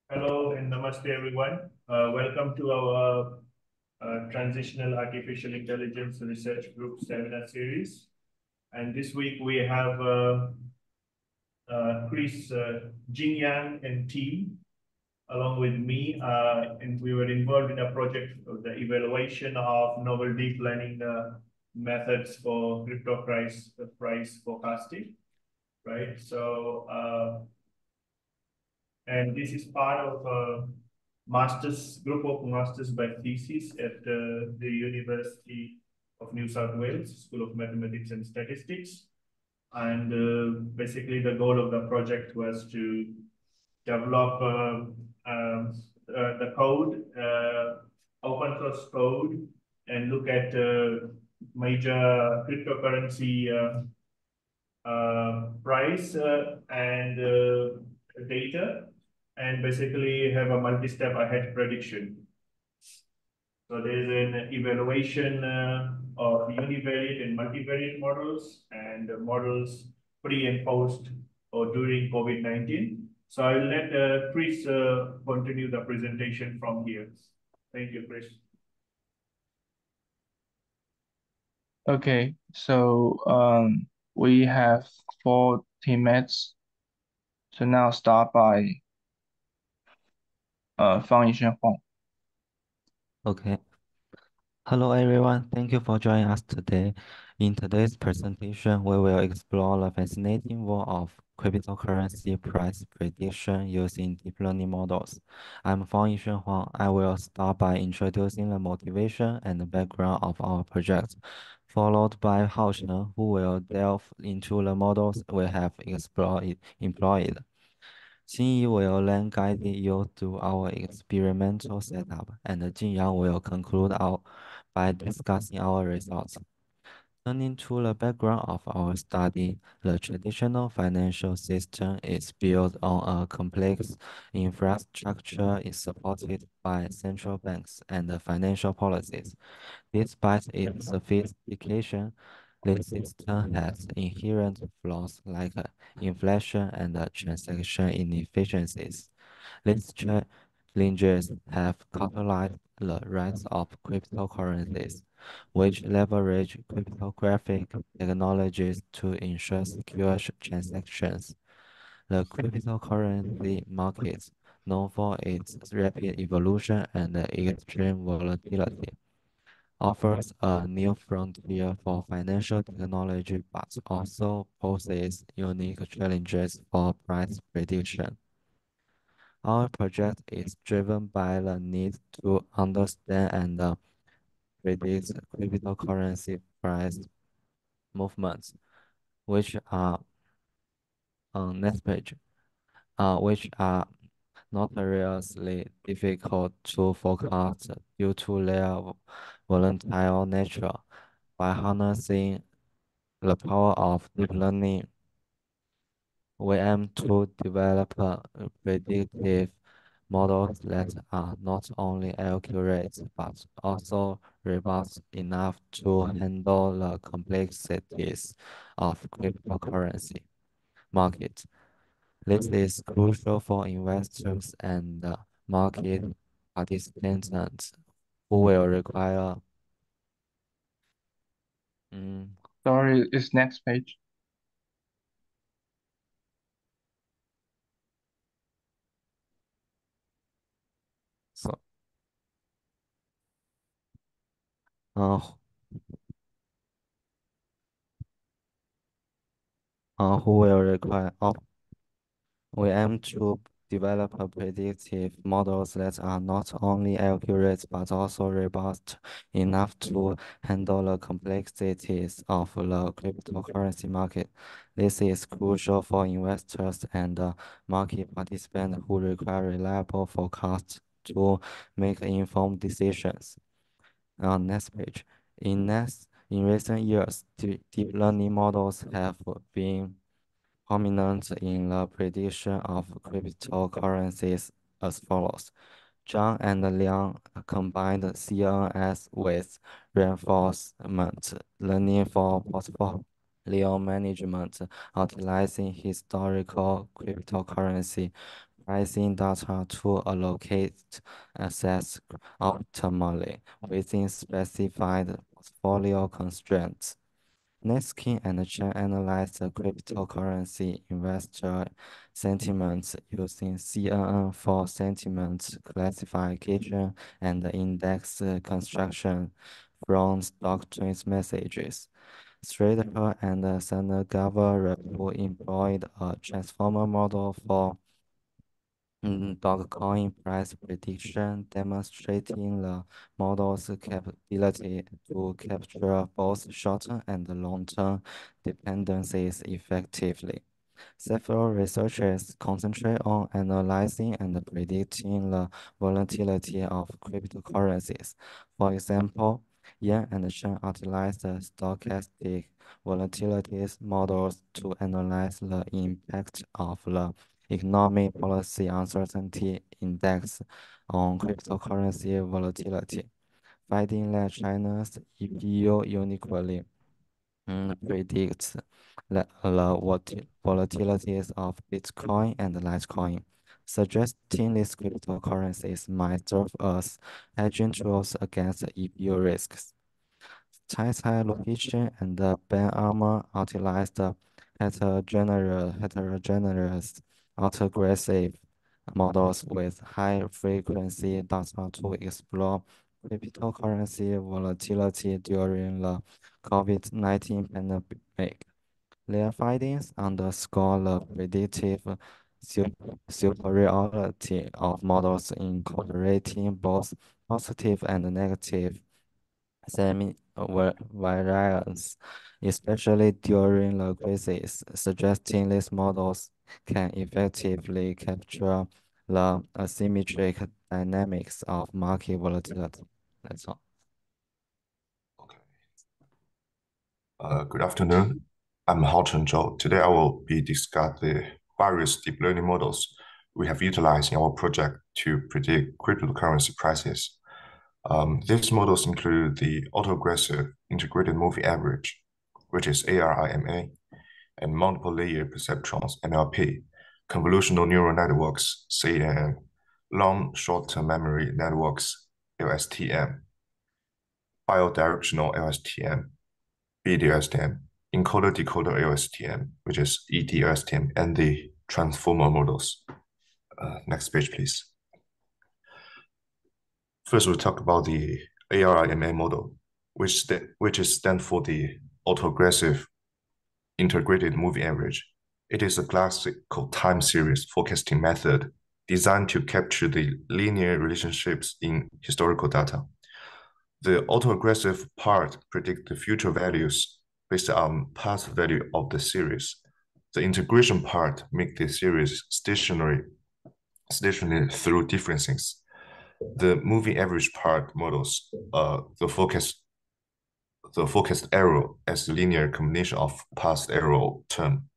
Hello and namaste, everyone. Welcome to our Transitional Artificial Intelligence Research Group seminar series. And this week we have Chris, Jing Yang, and team along with me. And we were involved in a project of the evaluation of novel deep learning methods for crypto price forecasting, right? And this is part of a master's group of masters by thesis at the University of New South Wales School of Mathematics and Statistics. And basically, the goal of the project was to develop the code, open source code, and look at major cryptocurrency price and data, and basically have a multi-step ahead prediction. So there's an evaluation of univariate and multivariate models and models pre and post or during COVID-19. So I'll let Chris continue the presentation from here. Thank you, Chris. Okay, so we have 4 teammates. So now start by Fang Yishen Huang. Okay. Hello everyone, thank you for joining us today. In today's presentation, we will explore the fascinating world of cryptocurrency price prediction using deep learning models. I'm Fang Yishen Huang. I will start by introducing the motivation and the background of our project, followed by Hao Chen, who will delve into the models we have employed. Xinyi will then guide you through our experimental setup, and Jingyang will conclude by discussing our results. Turning to the background of our study, the traditional financial system is built on a complex infrastructure is supported by central banks and financial policies. Despite its sophistication, the system has inherent flaws like inflation and transaction inefficiencies. These challenges have catalyzed the rise of cryptocurrencies, which leverage cryptographic technologies to ensure secure transactions. The cryptocurrency market, known for its rapid evolution and extreme volatility, offers a new frontier for financial technology but also poses unique challenges for price prediction. Our project is driven by the need to understand and predict cryptocurrency price movements, which are on next page, which are notoriously difficult to forecast due to their volatile nature. By harnessing the power of deep learning, we aim to develop predictive models that are not only accurate but also robust enough to handle the complexities of cryptocurrency market. This is crucial for investors and market participants who will require Sorry, it's next page. so uh, who will require we aim to develop predictive models that are not only accurate but also robust enough to handle the complexities of the cryptocurrency market. This is crucial for investors and market participants who require reliable forecasts to make informed decisions. Next page. In recent years, deep learning models have been prominent in the prediction of cryptocurrencies as follows. Zhang and Liang combined CNS with reinforcement learning for portfolio management, utilizing historical cryptocurrency pricing data to allocate assets optimally within specified portfolio constraints. Netskin and Chen analyzed the cryptocurrency investor sentiments using CNN for sentiment classification and index construction from stock trade messages. Strader and Sanagava employed a transformer model for Dogecoin price prediction, demonstrating the model's capability to capture both short-term and long-term dependencies effectively. Several researchers concentrate on analyzing and predicting the volatility of cryptocurrencies. For example, Yan and Chen utilized stochastic volatilities models to analyze the impact of the economic policy uncertainty index on cryptocurrency volatility, finding that China's EPU uniquely predicts the volatilities of Bitcoin and Litecoin, suggesting these cryptocurrencies might serve as hedging tools against EPU risks. Tai location and Ben Armour utilized heterogeneous autographic models with high-frequency data to explore cryptocurrency volatility during the COVID-19 pandemic. Their findings underscore the predictive superiority of models incorporating both positive and negative semi-variance, especially during the crisis, suggesting these models can effectively capture the asymmetric dynamics of market volatility. That's all. Good afternoon. I'm Haochen Zhou. Today I will be discussing the various deep learning models we have utilized in our project to predict cryptocurrency prices. These models include the autoaggressive integrated moving average, which is ARIMA, and multiple layer perceptrons, MLP, convolutional neural networks, CNN, long short-term memory networks, LSTM, bidirectional LSTM, BDSTM, encoder-decoder LSTM, which is EDLSTM, and the transformer models. Next page, please. First, we'll talk about the ARIMA model, which stands for the autoaggressive integrated moving average. It is a classical time series forecasting method designed to capture the linear relationships in historical data. The autoaggressive part predicts the future values based on past value of the series. The integration part makes the series stationary through differences. The moving average part models the forecast error as a linear combination of past error term.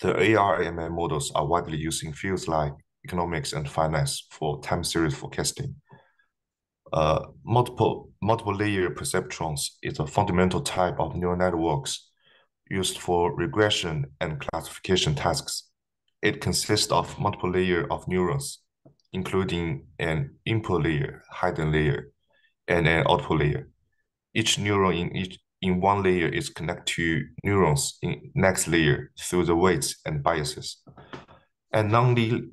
The ARIMA models are widely used in fields like economics and finance for time series forecasting. Multiple layer perceptrons is a fundamental type of neural networks used for regression and classification tasks. It consists of multiple layers of neurons, including an input layer, hidden layer, and an output layer. Each neuron in one layer is connected to neurons in next layer through the weights and biases. And nonlinear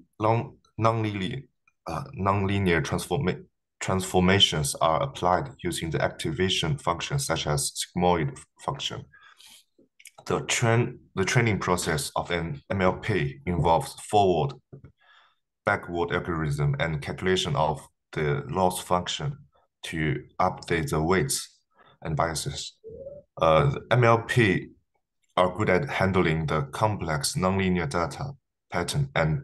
transformations are applied using the activation functions such as sigmoid function. The training process of an MLP involves forward, backward algorithm and calculation of the loss function to update the weights and biases. The MLP are good at handling the complex nonlinear data pattern and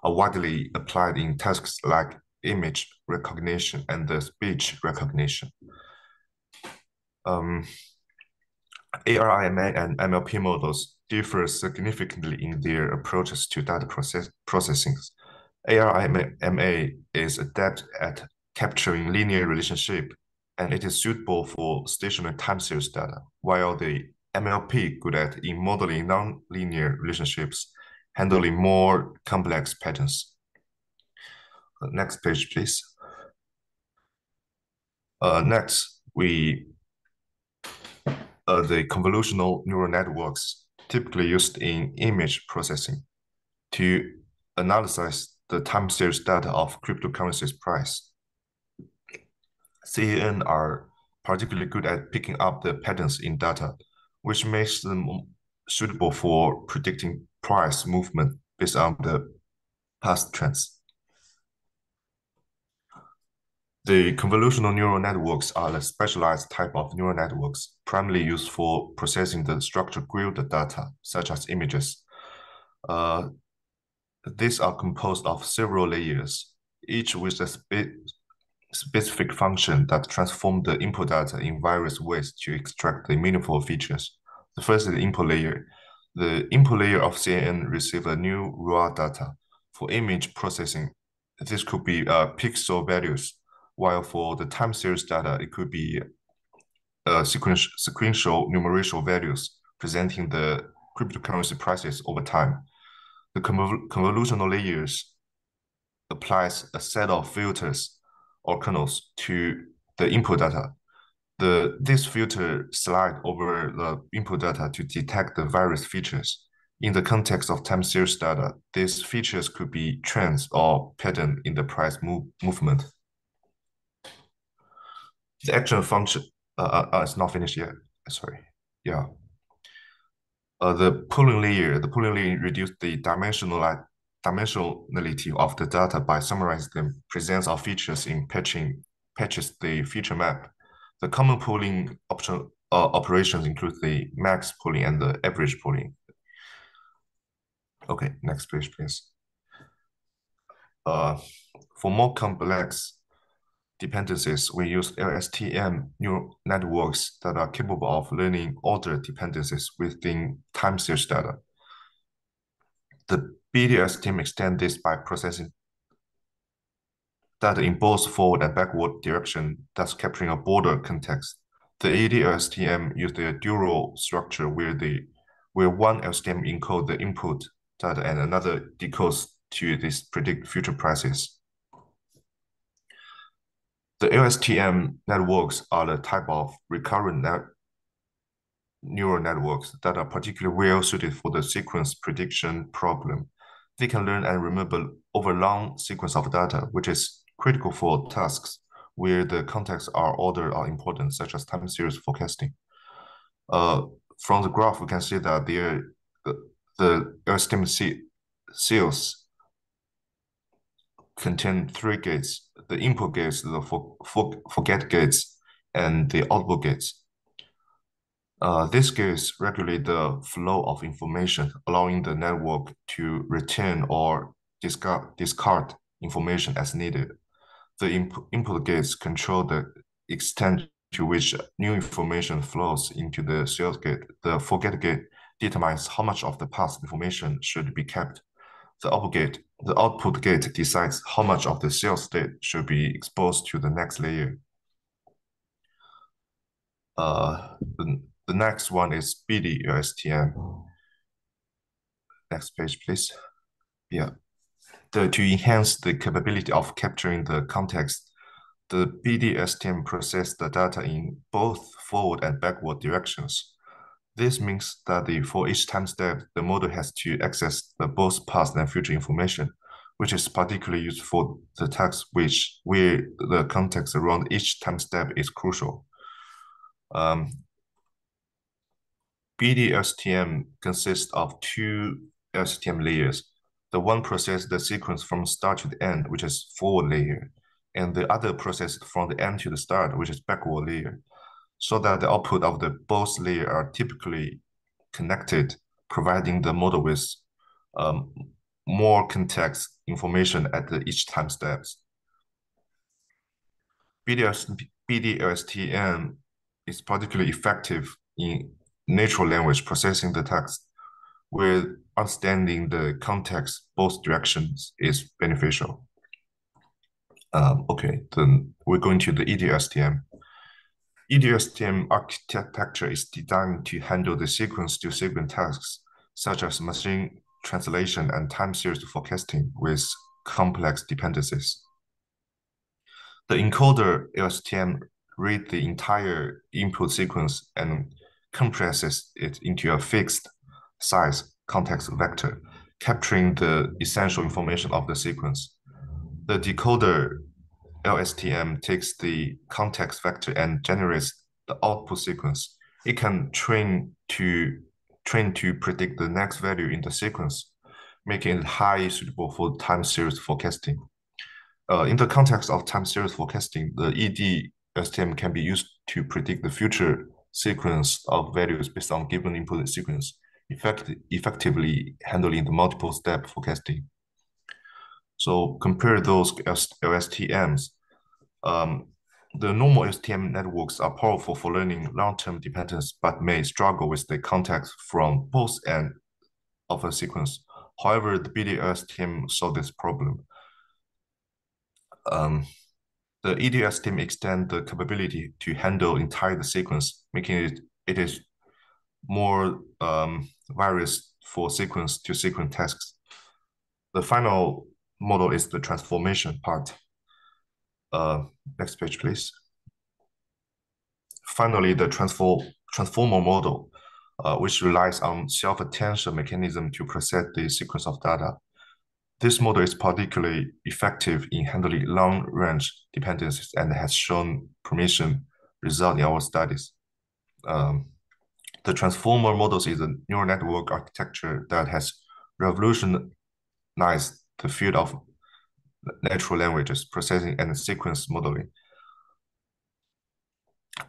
are widely applied in tasks like image recognition and the speech recognition. ARIMA and MLP models differ significantly in their approaches to data processing. ARIMA is adept at capturing linear relationship, and it is suitable for stationary time series data, while the MLP good at in modeling non-linear relationships handling more complex patterns. Next page, please. Next, the convolutional neural networks typically used in image processing to analyze the time series data of cryptocurrencies price. CAN are particularly good at picking up the patterns in data, which makes them suitable for predicting price movement based on the past trends. The convolutional neural networks are a specialized type of neural networks primarily used for processing the structured grilled data, such as images. These are composed of several layers, each with a specific function that transform the input data in various ways to extract the meaningful features. The first is the input layer. The input layer of CNN receives a new raw data. For image processing, this could be pixel values, while for the time series data, it could be sequential numerical values presenting the cryptocurrency prices over time. The convolutional layers applies a set of filters or kernels to the input data. This filter slide over the input data to detect the various features. In the context of time series data, these features could be trends or pattern in the price movement. The action function is not finished yet. Sorry. Yeah. The pooling layer reduces the dimensionality of the data by summarizing them, presents our features in patches the feature map. The common pooling operations include the max pooling and the average pooling. Okay, next page, please. For more complex dependencies, we use LSTM neural networks that are capable of learning ordered dependencies within time series data. The BDSTM extends this by processing data in both forward and backward direction, thus capturing a broader context. The ADLSTM uses a dual structure where one LSTM encodes the input data and another decodes to predict future prices. The LSTM networks are the type of recurrent neural networks that are particularly well suited for the sequence prediction problem. They can learn and remember over a long sequence of data, which is critical for tasks where the contexts are ordered are important, such as time series forecasting. From the graph, we can see that the LSTM cells contain three gates: the input gates, the forget gates, and the output gates. These gates regulate the flow of information, allowing the network to retain or discard information as needed. The input gates control the extent to which new information flows into the sales gate. The forget gate determines how much of the past information should be kept. The output gate decides how much of the sales state should be exposed to the next layer. The next one is BDLSTM. Next page, please. Yeah. To enhance the capability of capturing the context, the BDSTM processes the data in both forward and backward directions. This means that for each time step, the model has to access both past and future information, which is particularly used for the tasks where the context around each time step is crucial. BDSTM consists of two LSTM layers. The one processes the sequence from start to the end, which is forward layer, and the other processes from the end to the start, which is backward layer, so that the output of both layers are typically connected, providing the model with more context information at each time steps. BDLSTM is particularly effective in natural language processing the text, where understanding the context both directions is beneficial. Okay, then we're going to the EDSTM. EDSTM architecture is designed to handle the sequence-to-sequence tasks, such as machine translation and time series forecasting with complex dependencies. The encoder LSTM reads the entire input sequence and compresses it into a fixed size context vector, capturing the essential information of the sequence. The decoder LSTM takes the context vector and generates the output sequence. It can train to predict the next value in the sequence, making it highly suitable for time series forecasting. In the context of time series forecasting, the ED-LSTM can be used to predict the future sequence of values based on given input sequence, effectively handling the multiple step forecasting. So compare those LSTMs. The normal LSTM networks are powerful for learning long-term dependence, but may struggle with the context from both ends of a sequence. However, the BD-LSTM solve this problem. The ED-LSTM extend the capability to handle entire sequence, making it is more various for sequence-to-sequence tasks. The final model is the transformation part. Next page, please. Finally, the transformer model, which relies on self-attention mechanism to process the sequence of data. This model is particularly effective in handling long-range dependencies and has shown promising results in our studies. The transformer models is a neural network architecture that has revolutionized the field of natural languages processing and sequence modeling.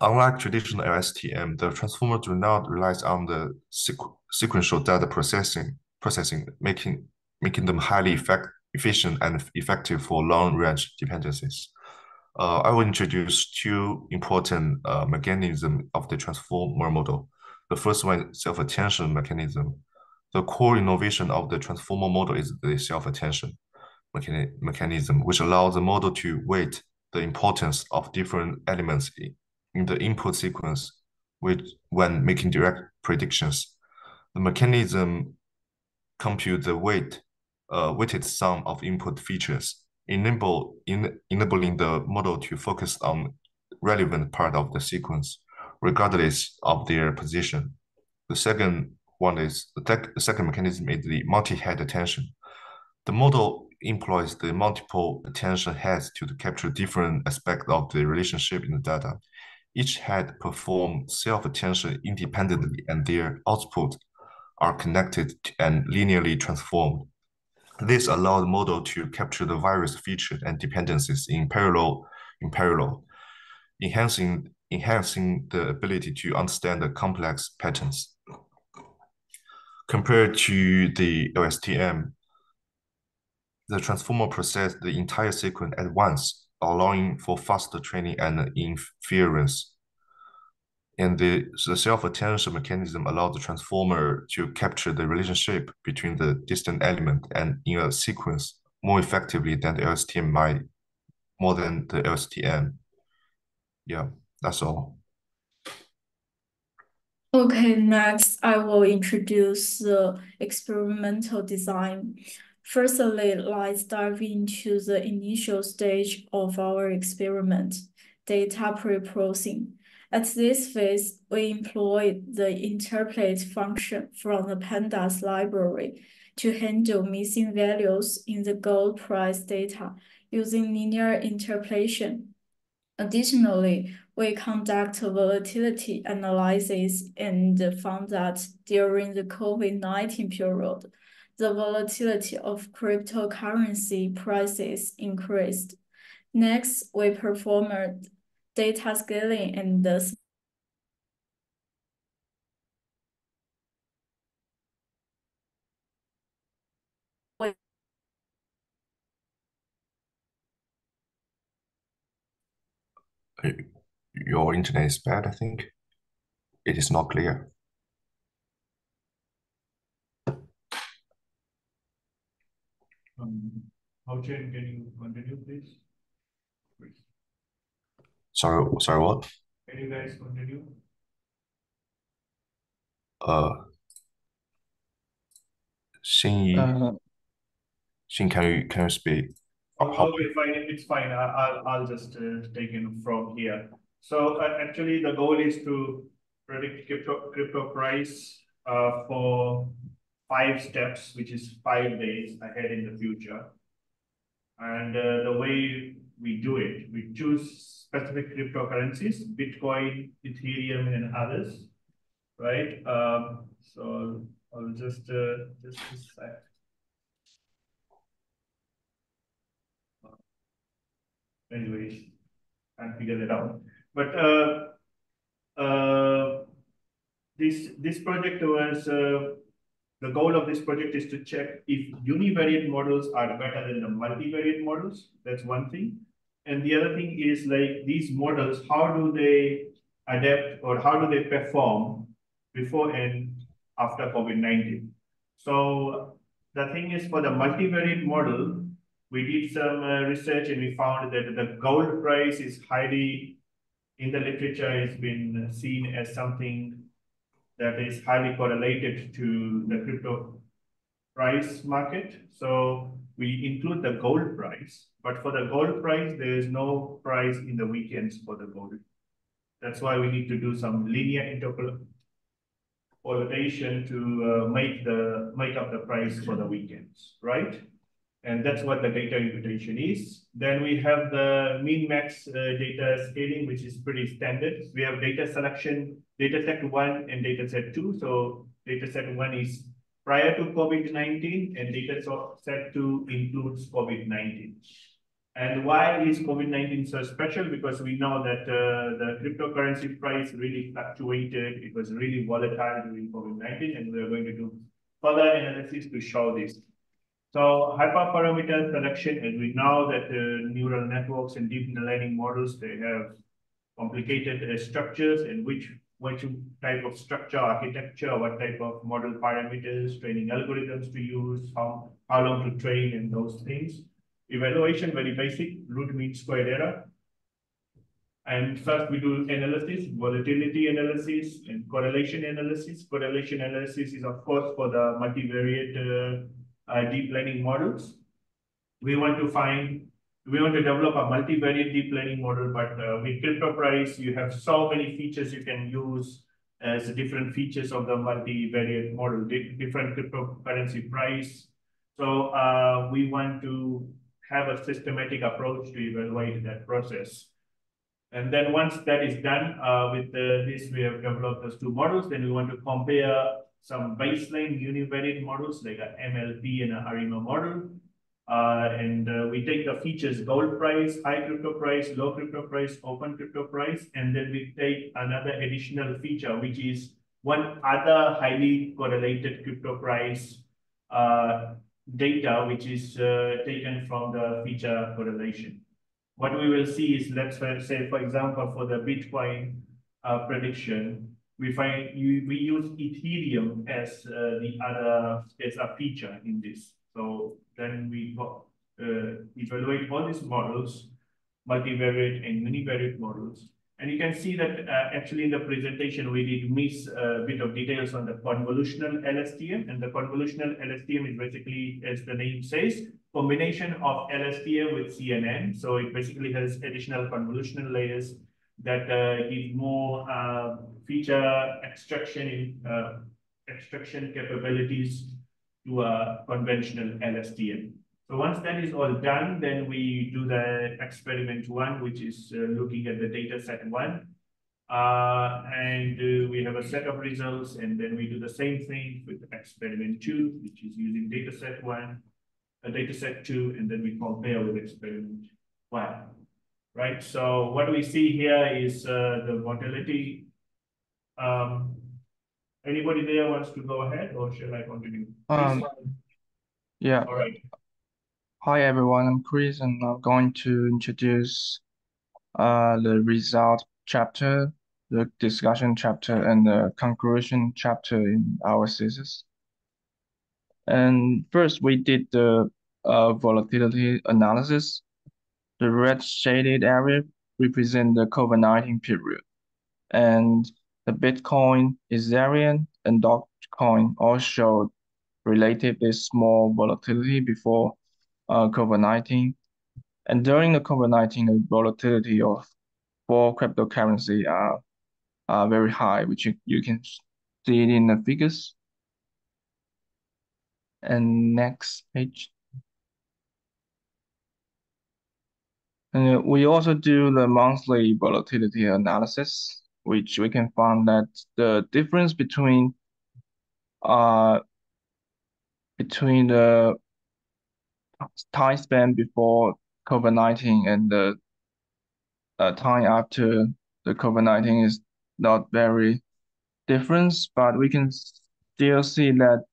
Unlike traditional LSTM, the transformer do not rely on the sequential data processing, making them highly efficient and effective for long-range dependencies. I will introduce two important mechanisms of the transformer model. The first one is self-attention mechanism. The core innovation of the transformer model is the self-attention mechanism, which allows the model to weight the importance of different elements in the input sequence when making direct predictions. The mechanism computes the weighted sum of input features, enabling the model to focus on relevant part of the sequence, regardless of their position. The second mechanism is the multi-head attention. The model employs the multiple attention heads to capture different aspects of the relationship in the data. Each head performs self-attention independently, and their output are connected and linearly transformed. This allows the model to capture the various features and dependencies in parallel, enhancing the ability to understand the complex patterns. Compared to the LSTM, the transformer processes the entire sequence at once, allowing for faster training and inference. And the self-attention mechanism allows the transformer to capture the relationship between the distant element and in a sequence more effectively than the LSTM more than the LSTM. Yeah, that's all. Okay, next I will introduce the experimental design. Firstly, let's dive into the initial stage of our experiment, data pre-processing. At this phase, we employ the interpolate function from the pandas library to handle missing values in the gold price data using linear interpolation. Additionally, we conduct volatility analysis and found that during the COVID-19 period, the volatility of cryptocurrency prices increased. Next, we performed data scaling and the Your internet is bad, I think. It is not clear. Hao-Chen, can you continue, please? Sorry, what? Can you guys continue? Xin, can you speak? Okay, fine. It's fine. I'll just take it from here. So actually, the goal is to predict crypto price for 5 steps, which is 5 days ahead in the future. And the way we do it, we choose specific cryptocurrencies, Bitcoin, Ethereum, and others, right? So I'll just a sec. Anyways, can't figure that out. But this project was the goal of this project is to check if univariate models are better than the multivariate models. That's one thing. And the other thing is like these models, how do they adapt or how do they perform before and after COVID-19? So the thing is for the multivariate model, we did some research and we found that the gold price is highly, in the literature, it's been seen as something that is highly correlated to the crypto price market. So we include the gold price, but for the gold price, there is no price in the weekends for the gold. That's why we need to do some linear interpolation to make up the price for the weekends, right? And that's what the data imputation is. Then we have the min-max data scaling, which is pretty standard. We have data selection, data set 1 and data set 2. So data set 1 is prior to COVID-19 and data set 2 includes COVID-19. And why is COVID-19 so special? Because we know that the cryptocurrency price really fluctuated. It was really volatile during COVID-19, and we're going to do further analysis to show this. So hyperparameter selection, as we know that neural networks and deep learning models, they have complicated structures and which type of structure, architecture, what type of model parameters, training algorithms to use, how long to train and those things. Evaluation, very basic, root mean squared error. And first we do analysis, volatility analysis and correlation analysis. Correlation analysis is of course for the multivariate deep learning models. We want to develop a multivariate deep learning model, but with crypto price, you have so many features you can use as different features of the multivariate model, different cryptocurrency price. So we want to have a systematic approach to evaluate that process. And then once that is done, with this, we have developed those 2 models. Then we want to compare some baseline univariate models like a MLP and a ARIMA model. We take the features gold price, high crypto price, low crypto price, open crypto price, and then we take another additional feature, which is one other highly correlated crypto price data, which is taken from the feature correlation. What we will see is, let's say, for example, for the Bitcoin prediction, we use Ethereum as a feature in this. So then we evaluate all these models, multivariate and univariate models. And you can see that actually in the presentation, we did miss a bit of details on the convolutional LSTM. And the convolutional LSTM is basically, as the name says, combination of LSTM with CNN. So it basically has additional convolutional layers that give more feature extraction capabilities to a conventional LSTM. So once that is all done, then we do the experiment 1, which is looking at the data set 1. We have a set of results, and then we do the same thing with experiment 2, which is using data set 1, data set 2, and then we compare with experiment 1. Right, so what we see here is the volatility. Anybody there wants to go ahead, or shall I continue? Yeah. All right. Hi everyone, I'm Chris, and I'm going to introduce the result chapter, the discussion chapter, and the conclusion chapter in our thesis. And first, we did the volatility analysis. The red shaded area represent the COVID-19 period, and the Bitcoin, Ethereum, and Dogecoin all showed relatively small volatility before COVID-19. And during the COVID-19, the volatility of four cryptocurrency are very high, which you can see it in the figures. And next page. And we also do the monthly volatility analysis, which we can find that the difference between the time span before COVID-19 and the time after the COVID-19 is not very different, but we can still see that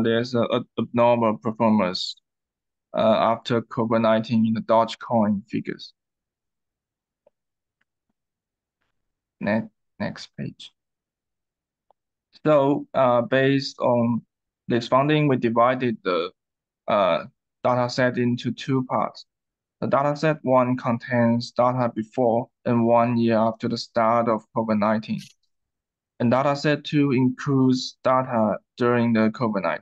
there's a abnormal performance after COVID-19 in the Dogecoin figures. Next page. So based on this finding, we divided the data set into two parts. The dataset 1 contains data before and 1 year after the start of COVID-19. And dataset 2 includes data during the COVID-19.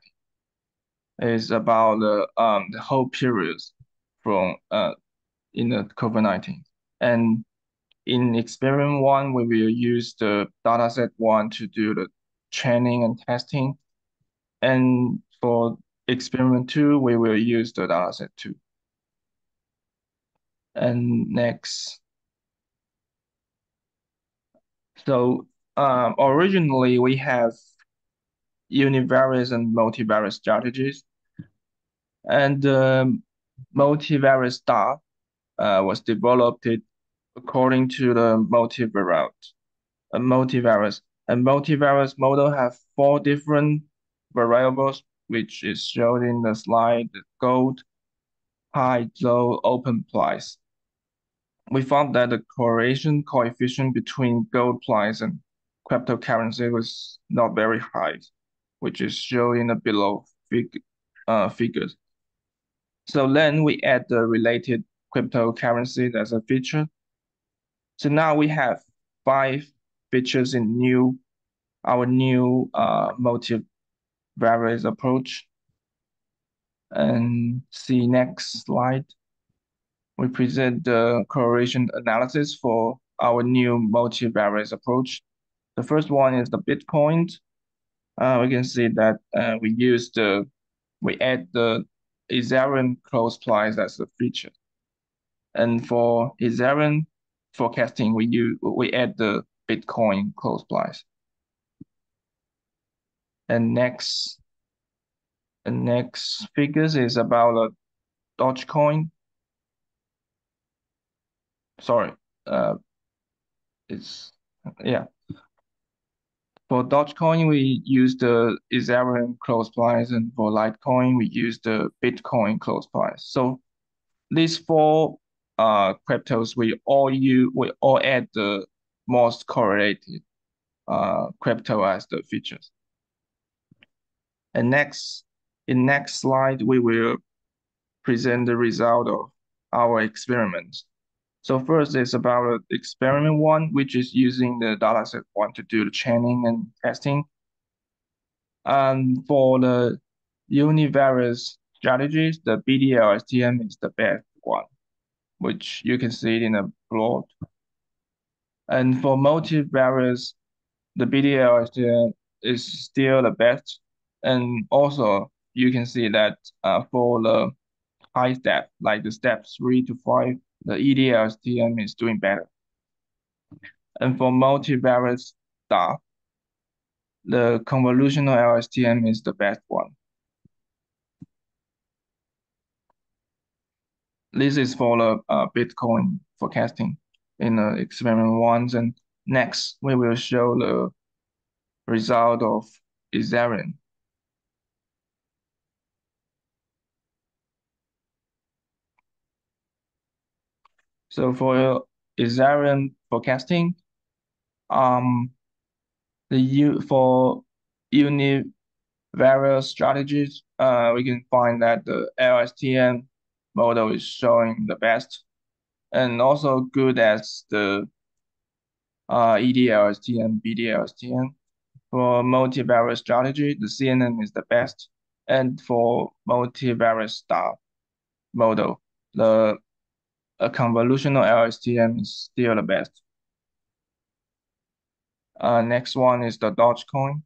It's about the whole period from in the COVID-19. And in experiment 1, we will use the dataset 1 to do the training and testing. And for experiment 2, we will use the dataset 2. And next. So originally we have univariate and multivariate strategies, and multivariate star was developed according to the multivariate. And multivariate model have 4 different variables, which is shown in the slide: gold, high, low, open price. We found that the correlation coefficient between gold price and cryptocurrency was not very high, which is shown in the below figures. So then we add the related cryptocurrencies as a feature. So now we have 5 features in our new multivariate approach. And see next slide. We present the correlation analysis for our new multivariate approach. The first one is the Bitcoin. We can see that we add the Ethereum close price as a feature. And for Ethereum forecasting, we add the Bitcoin close price. And next figures is about Dogecoin. Sorry, For Dogecoin, we use the Ethereum close price, and for Litecoin, we use the Bitcoin close price. So these 4 cryptos, we all add the most correlated crypto as the features. And in next slide, we will present the result of our experiment. So first is about experiment 1, which is using the dataset 1 to do the training and testing. For the univariate strategies, the BDLSTM is the best one, which you can see it in the plot. And for multivariate, the BDLSTM is still the best. And also, you can see that for the high step, like the steps 3 to 5, the EDLSTM is doing better. And for multivariate stuff, the convolutional LSTM is the best one. This is for the Bitcoin forecasting in the experiment 1. And next, we will show the result of Ethereum. So for Ethereum forecasting, for univariate strategies, we can find that the LSTM model is showing the best, and also good as the EDLSTM, BDLSTM. For multivariate strategy, the CNN is the best, And for multivariate star model, the convolutional LSTM is still the best. Next one is the Dogecoin.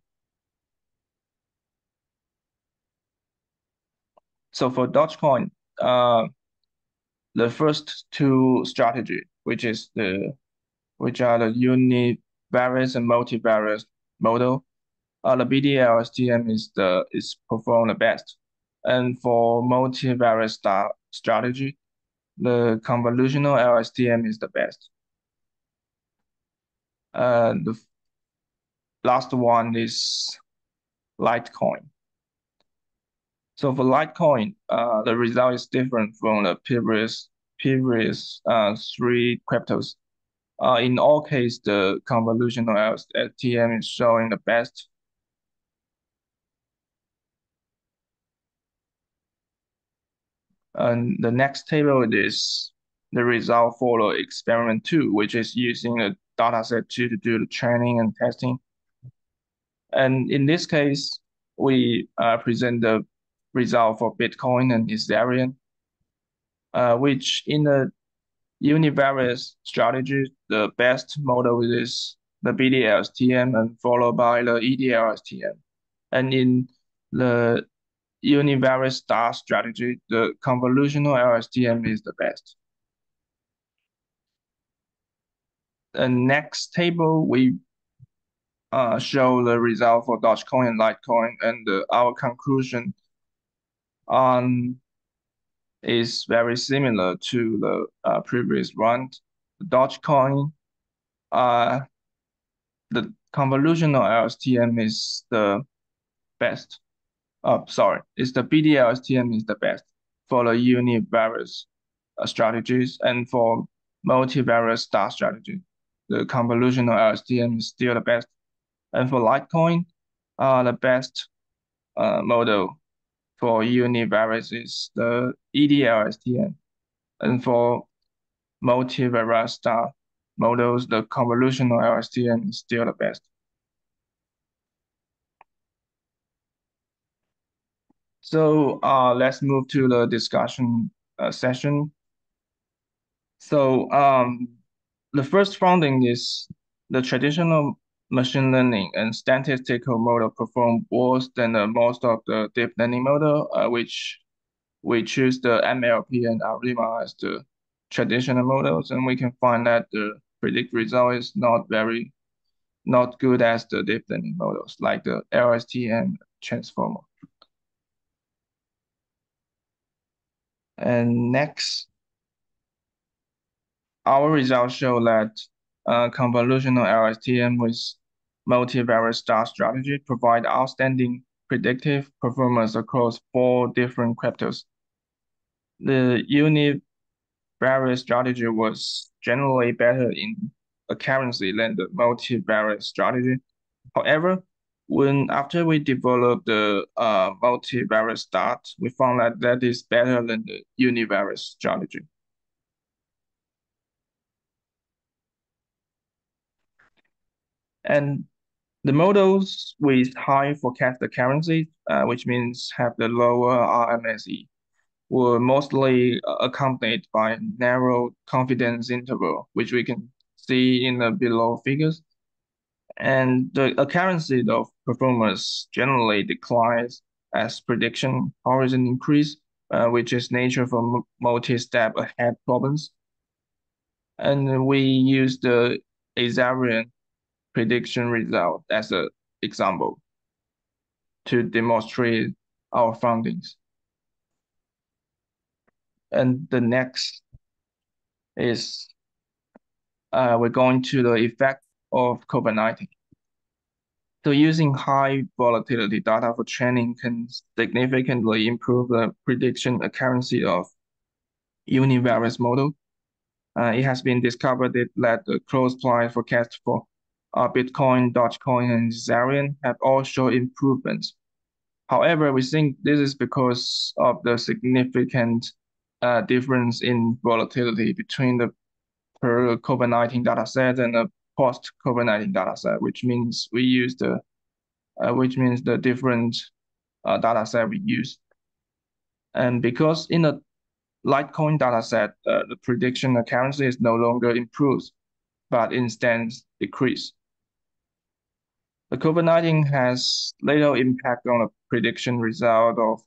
So for Dogecoin, the first two strategy, which are the univariate and multivariate model, the BDLSTM is performed the best. And for multivariate star strategy, the convolutional LSTM is the best. The last one is Litecoin. So for Litecoin, the result is different from the previous three cryptos. In all cases, the convolutional LSTM is showing the best. And the next table is the result for the experiment 2, which is using a dataset to do the training and testing. And in this case, we present the result for Bitcoin and Ethereum, which in the univariate strategy, the best model is the BDLSTM and followed by the EDLSTM. And in the univariate star strategy, the convolutional LSTM is the best. And next table, we show the result for Dogecoin and Litecoin, and our conclusion is very similar to the previous one. The Dogecoin, the convolutional LSTM is the best. It's the BDLSTM is the best for the univariate strategies, and for multivariate star strategy, the convolutional LSTM is still the best. And for Litecoin, the best model for univariate is the EDLSTM. And for multivariate star models, the convolutional LSTM is still the best. So let's move to the discussion session. So the first finding is the traditional machine learning and statistical model perform worse than most of the deep learning model, which we choose the MLP and ARIMA as the traditional models, and we can find that the predict result is not good as the deep learning models like the LSTM transformer. And next, our results show that convolutional LSTM with multivariate star strategy provide outstanding predictive performance across 4 different cryptos. The univariate strategy was generally better in accuracy than the multivariate strategy. However, after we developed the multivariate start, we found that is better than the univariate strategy. And the models with high forecast accuracy, which means have the lower RMSE, were mostly accompanied by narrow confidence interval, which we can see in the below figures. And the accuracy of performance generally declines as prediction horizon increase, which is nature for multi-step ahead problems. And we use the Azarian prediction result as an example to demonstrate our findings. And the next is we're going to the effect of COVID-19. So using high volatility data for training can significantly improve the prediction accuracy of univariate model. It has been discovered that the close price forecast for Bitcoin, Dogecoin, and Ethereum have all shown improvements. However, we think this is because of the significant difference in volatility between the per COVID-19 dataset and the post-COVID-19 dataset, which means the different dataset we use. And because in a Litecoin dataset, the prediction accuracy is no longer improved, but instead decreased. The COVID-19 has little impact on the prediction result of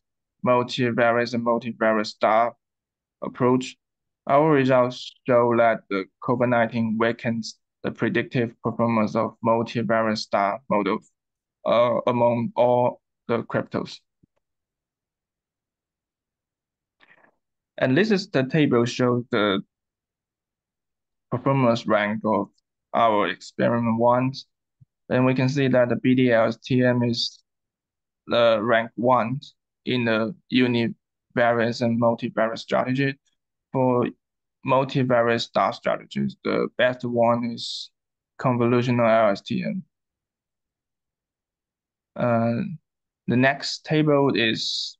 multivariate and multivariate star approach. Our results show that the COVID-19 weakens the predictive performance of multivariate star models among all the cryptos. And this is the table shows the performance rank of our experiment ones. Then we can see that the BD-LSTM is the rank 1 in the univariate and multivariate strategy. For multivariate star strategies, the best one is convolutional LSTM. The next table is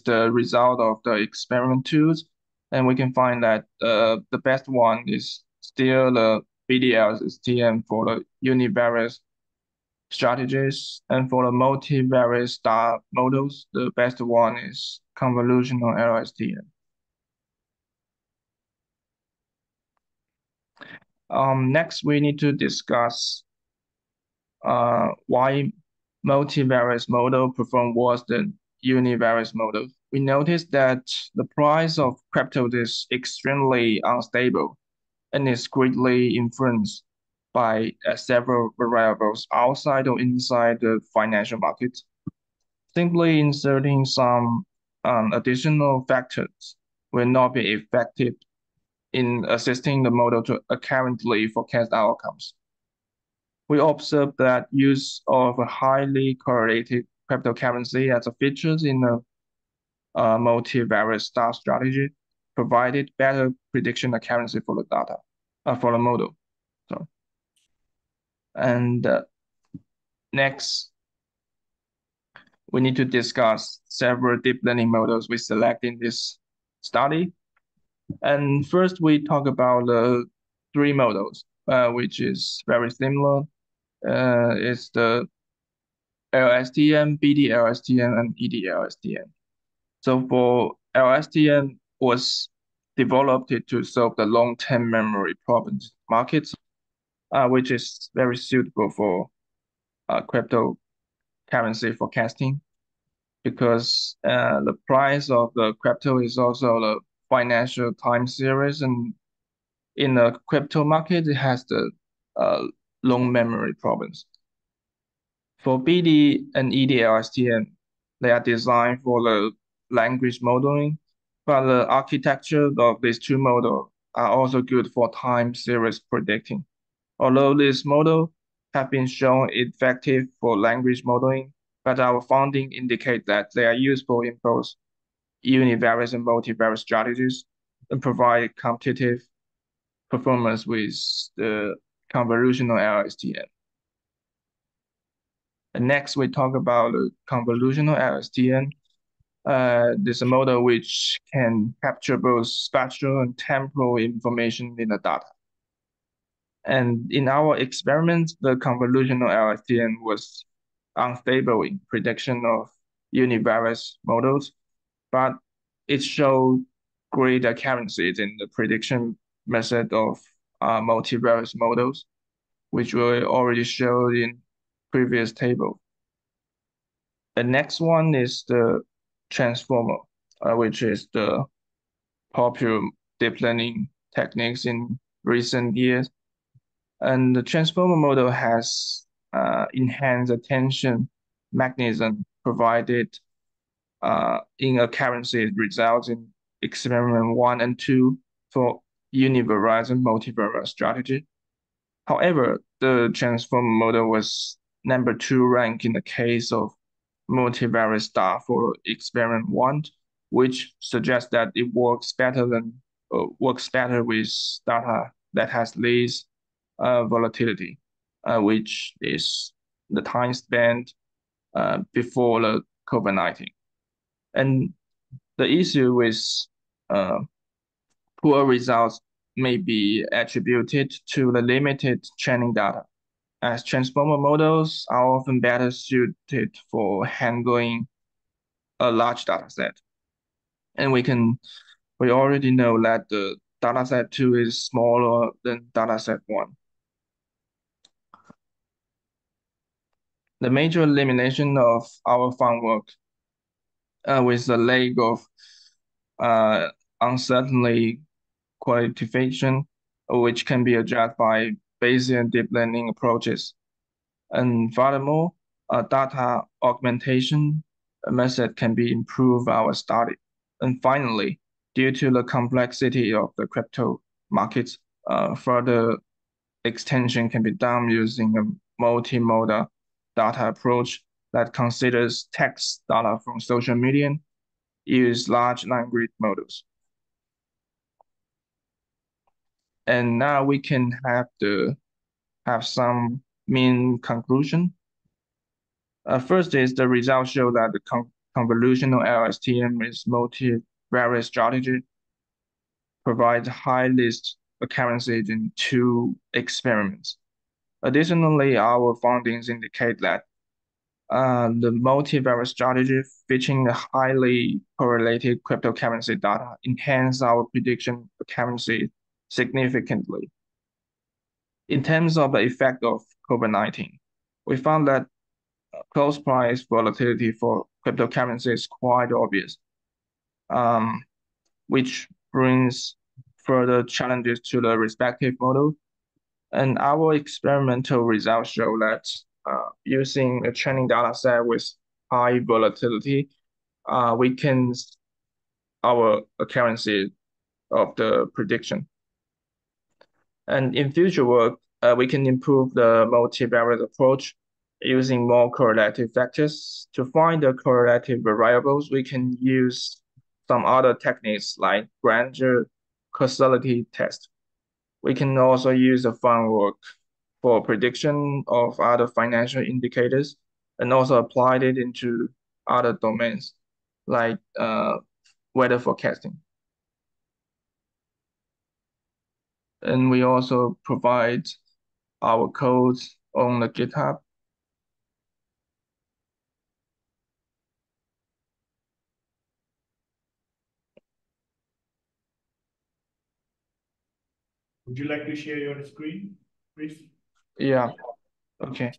the result of the experiment tools, and we can find that the best one is still the BD-LSTM for the univariate strategies, and for the multivariate star models, the best one is convolutional LSTM. Next, we need to discuss why multivariate model perform worse than univariate model. We noticed that the price of crypto is extremely unstable and is greatly influenced by several variables outside or inside the financial market. Simply inserting some additional factors will not be effective in assisting the model to accurately forecast outcomes. We observe that use of a highly correlated cryptocurrency as a feature in a multivariate star strategy provided better prediction accuracy for the data, for the model. So, and next, we need to discuss several deep learning models we select in this study. And first, we talk about the 3 models, which is very similar. It's the LSTM, BD-LSTM, and ED-LSTM. So for LSTM was developed to solve the long-term memory problems markets, which is very suitable for cryptocurrency forecasting, because the price of the crypto is also the financial time series, and in the crypto market, it has the long memory problems. For BD and ED-LSTM, they are designed for the language modeling, but the architecture of these 2 models are also good for time series predicting. Although this model have been shown effective for language modeling, but our findings indicate that they are useful in both univariate and multivariate strategies and provide competitive performance with the convolutional LSTM. And next, we talk about the convolutional LSTM. This is a model which can capture both spatial and temporal information in the data. And in our experiments, the convolutional LSTM was unstable in prediction of univariate models, but it showed great accuracies in the prediction method of multivariate models, which we already showed in previous table. The next one is the transformer, which is the popular deep learning techniques in recent years. And the transformer model has enhanced attention mechanism provided in accuracy results in experiment 1 and 2 for univariate and multivariate strategy. However, the transformer model was number 2 rank in the case of multivariate star for experiment 1, which suggests that it works better with data that has less volatility, which is the time spent before the COVID-19. And the issue with poor results may be attributed to the limited training data, as transformer models are often better suited for handling a large data set. And we already know that the dataset 2 is smaller than dataset 1. The major elimination of our framework with the lack of uncertainty quantification, which can be addressed by Bayesian deep learning approaches. And furthermore, a data augmentation method can be improved our study. And finally, due to the complexity of the crypto markets, further extension can be done using a multimodal data approach that considers text data from social media, use large language models. And now we can have some main conclusion. First is the results show that the convolutional LSTM is multivariate strategy, provides high list occurrences in 2 experiments. Additionally, our findings indicate that the multivariate strategy featuring a highly correlated cryptocurrency data enhance our prediction accuracy significantly. In terms of the effect of COVID-19, we found that close price volatility for cryptocurrency is quite obvious, which brings further challenges to the respective model. And our experimental results show that using a training data set with high volatility, weakens our accuracy of the prediction. And in future work, we can improve the multivariate approach using more correlative factors. To find the correlative variables, we can use some other techniques like Granger causality test. We can also use a framework for prediction of other financial indicators and also applied it into other domains like weather forecasting. And we also provide our codes on the GitHub. Would you like to share your screen, please? Yeah, okay.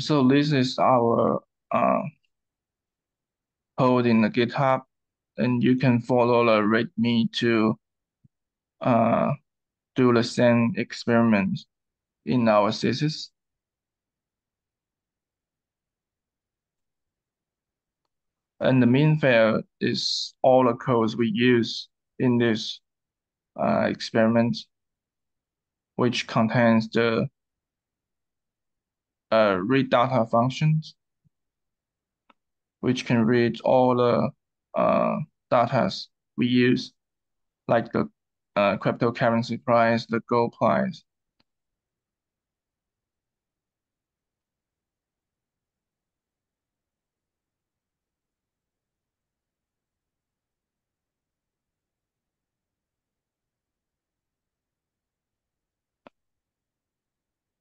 So this is our code in the GitHub, and you can follow the README to do the same experiment in our thesis. And the mean fair is all the codes we use in this experiment, which contains the read data functions, which can read all the data we use, like the cryptocurrency price, the gold price.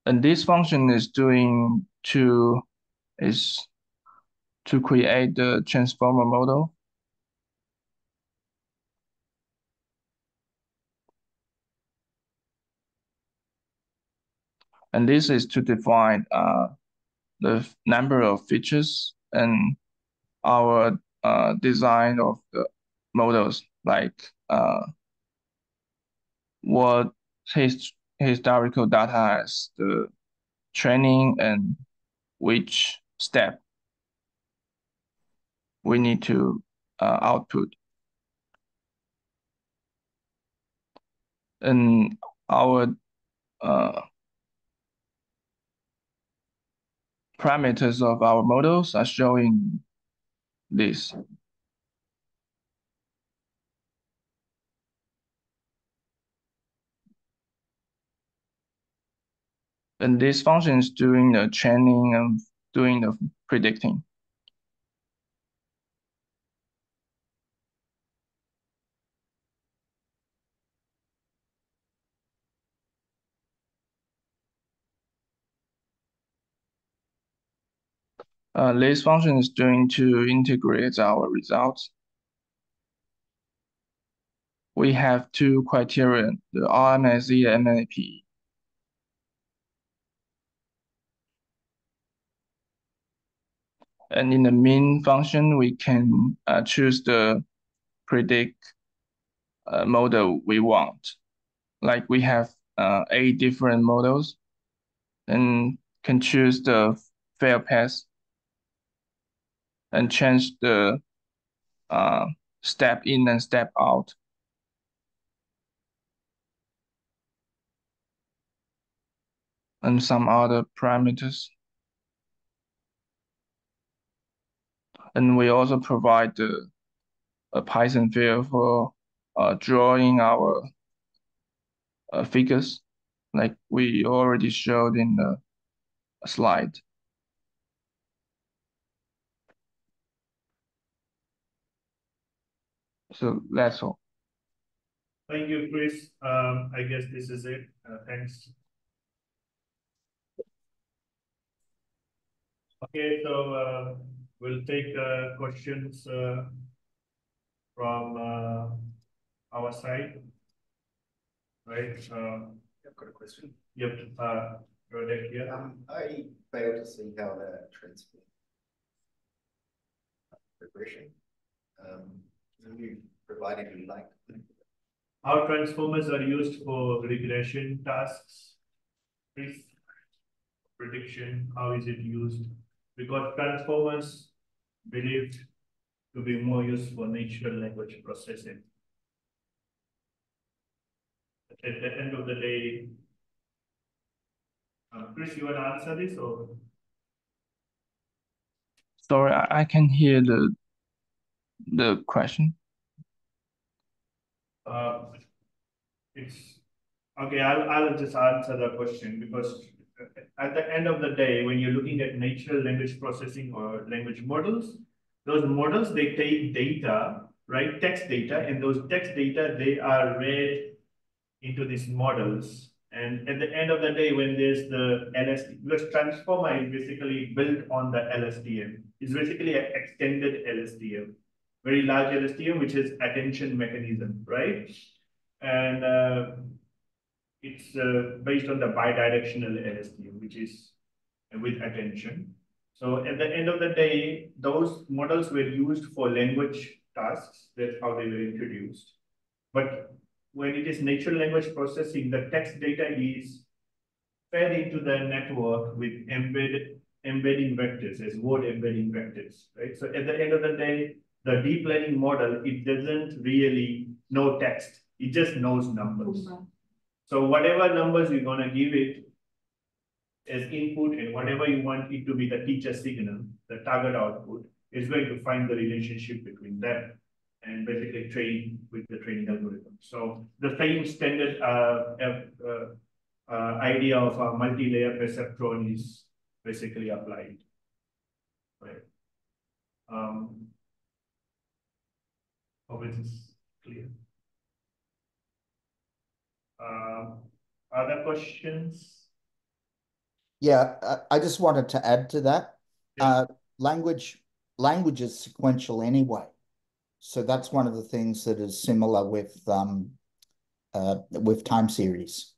And this function is to create the transformer model. And this is to define the number of features and our design of the models, like what historical data as the training and which step we need to output. And our parameters of our models are showing this. And this function is doing the training and doing the predicting. This function is doing to integrate our results. We have two criteria, the RMSE and MAP. And in the mean function, we can choose the predict model we want. Like we have 8 different models and can choose the fair path and change the step in and step out. And some other parameters. And we also provide a Python field for drawing our figures, like we already showed in the slide. So that's all. Thank you, Chris. I guess this is it. Thanks. Okay, so we'll take questions from our side, right? I've got a question. Yep. Rodek here. I fail to see how that transform regression. Can you provide any light? How transformers are used for regression tasks? Please. Prediction, how is it used? Because transformers believed to be more used for natural language processing. At the end of the day, Chris, you want to answer this or? Sorry, I can hear the question. It's okay. I'll just answer the question because at the end of the day, when you're looking at natural language processing or language models, those models they take data, right? Text data, and those text data they are read into these models. And at the end of the day, when there's the LSTM, because transformer is basically built on the LSTM. It's basically an extended LSTM, very large LSTM, which is attention mechanism, right? And it's based on the bidirectional LSTM, which is with attention. So at the end of the day, those models were used for language tasks. That's how they were introduced. But when it is natural language processing, the text data is fed into the network with embedding vectors as word embedding vectors, right? So at the end of the day, the deep learning model, it doesn't really know text. It just knows numbers. So whatever numbers you're going to give it as input and whatever you want it to be the teacher signal, the target output, is going to find the relationship between them and basically train with the training algorithm. So the same standard idea of a multi-layer perceptron is basically applied. Right. Hope it is clear. Other questions? Yeah, I just wanted to add to that. Yeah. Language is sequential anyway. So that's one of the things that is similar with time series.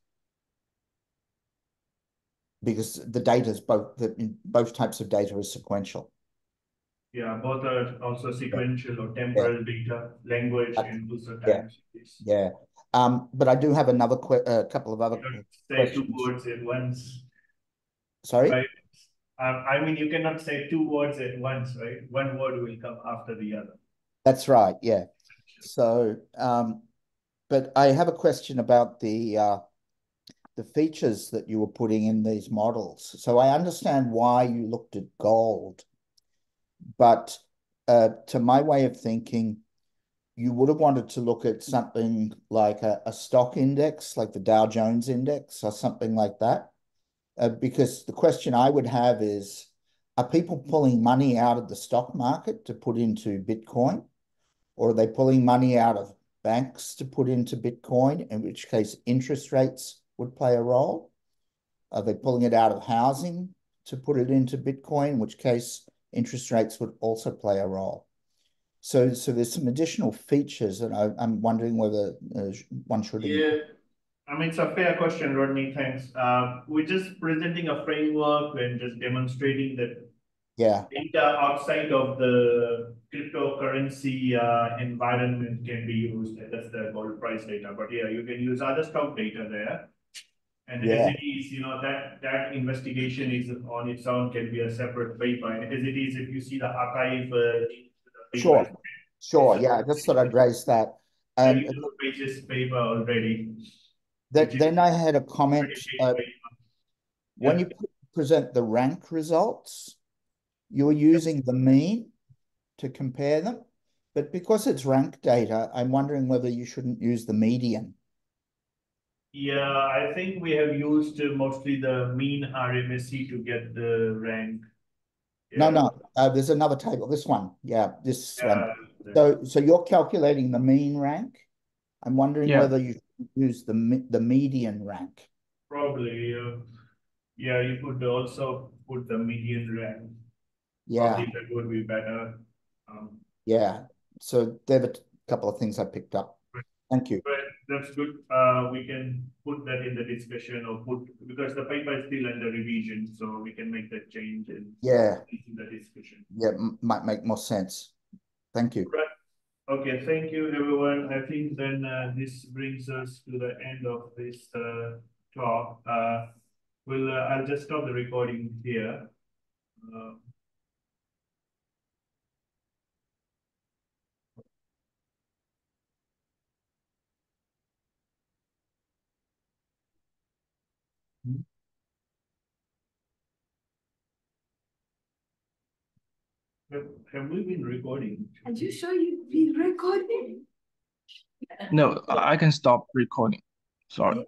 Because the data is both types of data is sequential. Yeah, both are also sequential or temporal data, language, and also time series. Yeah. But I do have another couple of other questions. Say questions. 2 words at once. Sorry? Right? I mean, you cannot say 2 words at once, right? One word will come after the other. That's right, yeah. So, but I have a question about the features that you were putting in these models. So I understand why you looked at gold, but to my way of thinking, you would have wanted to look at something like a stock index, like the Dow Jones index or something like that. because the question I would have is, are people pulling money out of the stock market to put into Bitcoin? Or are they pulling money out of banks to put into Bitcoin, in which case interest rates would play a role? Are they pulling it out of housing to put it into Bitcoin, in which case interest rates would also play a role? So there's some additional features, and I'm wondering whether one should. Yeah, I mean, it's a fair question, Rodney. Thanks. We're just presenting a framework and just demonstrating that data outside of the cryptocurrency environment can be used. That's the gold price data. But yeah, you can use other stock data there. And as it is, that investigation is on its own, can be a separate paper. And as it is, if you see the archive, Sure. Yeah, I just thought I'd raise that. And pages paper already. Then I had a comment. When you present the rank results, you're using the mean to compare them. But because it's rank data, I'm wondering whether you shouldn't use the median. Yeah, I think we have used mostly the mean RMSE to get the rank. Yeah. No, there's another table. This one, this one. So you're calculating the mean rank. I'm wondering whether you should use the median rank. Probably, yeah. You could also put the median rank. Yeah, probably that would be better. Yeah. So there are a couple of things I picked up. Thank you. But that's good. We can put that in the discussion, or because the paper is still under revision, so we can make that change in the discussion. Yeah, might make more sense. Thank you. Right. Okay, thank you, everyone. I think then this brings us to the end of this talk. I'll just stop the recording here. Have we been recording? Are you sure you've been recording? No, I can stop recording. Sorry.